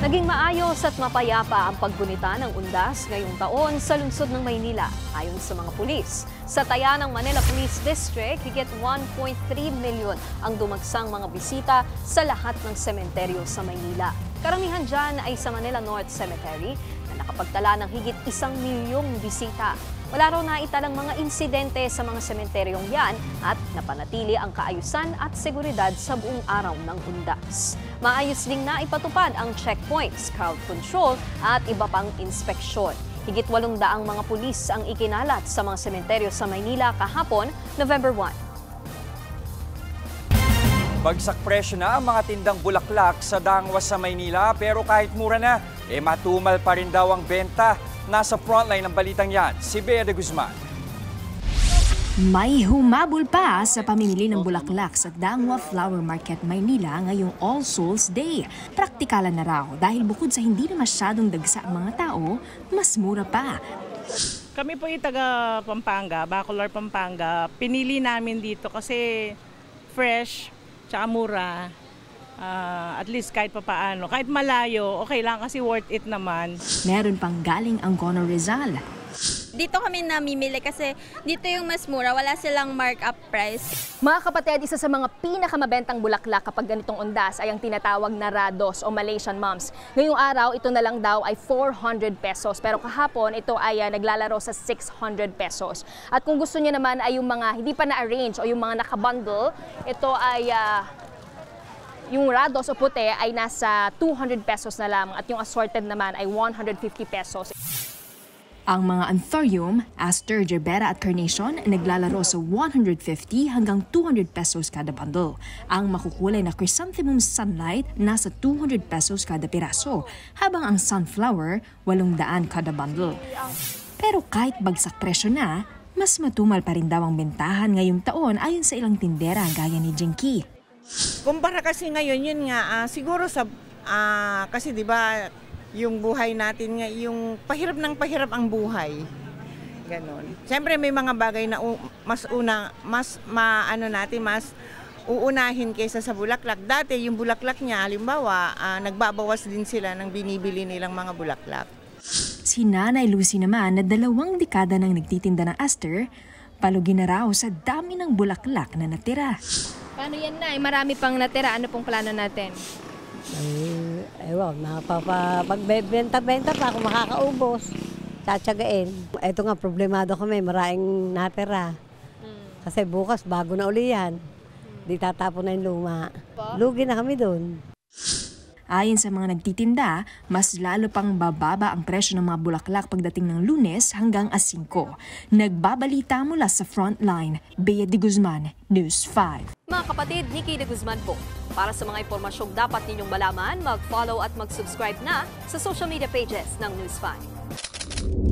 Naging maayos at mapayapa ang paggunita ng undas ngayong taon sa lungsod ng Maynila, ayon sa mga pulis. Sa taya ng Manila Police District, higit 1.3 milyon ang dumagsang mga bisita sa lahat ng sementeryo sa Maynila. Karamihan dyan ay sa Manila North Cemetery na nakapagtala ng higit 1 milyong bisita. Wala raw na italang mga insidente sa mga sementeryong yan at napanatili ang kaayusan at seguridad sa buong araw ng undas. Maayos ding na ipatupad ang checkpoints, crowd control at iba pang inspeksyon. Higit 800 mga pulis ang ikinalat sa mga sementeryo sa Maynila kahapon, November 1. Bagsak presyo na ang mga tindang bulaklak sa dangwa sa Maynila pero kahit mura na, matumal pa rin daw ang benta. Nasa frontline ng balitang yan, si Bea de Guzman. May humabol pa sa pamimili ng bulaklak sa Dangwa Flower Market, Maynila ngayong All Souls Day. Praktikalan na raw dahil bukod sa hindi na masyadong dagsa ang mga tao, mas mura pa. Kami po yung taga Pampanga, Bacolor, Pampanga. Pinili namin dito kasi fresh, tsaka mura. At least kahit papaano. Kahit malayo, okay lang kasi worth it naman. Meron pang galing Angono, Rizal. Dito kami namimili kasi dito yung mas mura, wala silang markup price. Mga kapatid, isa sa mga pinakamabentang bulaklak kapag ganitong undas ay ang tinatawag na Rados o Malaysian Mums. Ngayong araw, ito na lang daw ay 400 pesos. Pero kahapon, ito ay naglalaro sa 600 pesos. At kung gusto niyo naman ay yung mga hindi pa na-arrange o yung mga nakabundle, ito ay yung Rados o puti ay nasa 200 pesos na lamang at yung assorted naman ay 150 pesos. Ang mga Anthurium, Aster, Gerbera at Carnation naglalaro sa 150 hanggang 200 pesos kada bundle. Ang makukulay na Chrysanthemum Sunlight nasa 200 pesos kada piraso, habang ang Sunflower 800 kada bundle. Pero kahit bagsak presyo na, mas matumal pa rin daw ang bentahan ngayong taon ayon sa ilang tindera gaya ni Jinky. Kumpara kasi ngayon, yun nga, siguro sa, kasi di ba yung buhay natin, yung pahirap ng pahirap ang buhay. Ganon. Siyempre may mga bagay na mas uunahin kaysa sa bulaklak. Dati yung bulaklak niya, halimbawa, nagbabawas din sila ng binibili nilang mga bulaklak. Si Nanay Lucy naman na 2 dekada nang nagtitinda ng aster, palugi na raw sa dami ng bulaklak na natira. Paano yan na? Marami pang natira. Ano pong plano natin? Ewan, pagbenta-benta pa kung makakaubos. Tsatsagain. Ito nga, problemado kami. Maraming natira. Kasi bukas, bago na uli yan. Di tatapon na yung luma. Lugi na kami doon. Ayon sa mga nagtitinda, mas lalo pang bababa ang presyo ng mga bulaklak pagdating ng Lunes hanggang Alas 5. Nagbabalita mula sa Frontline, Bea de Guzman, News 5. Mga kapatid, Nikki de Guzman po. Para sa mga impormasyong dapat ninyong malaman, mag-follow at mag-subscribe na sa social media pages ng News 5.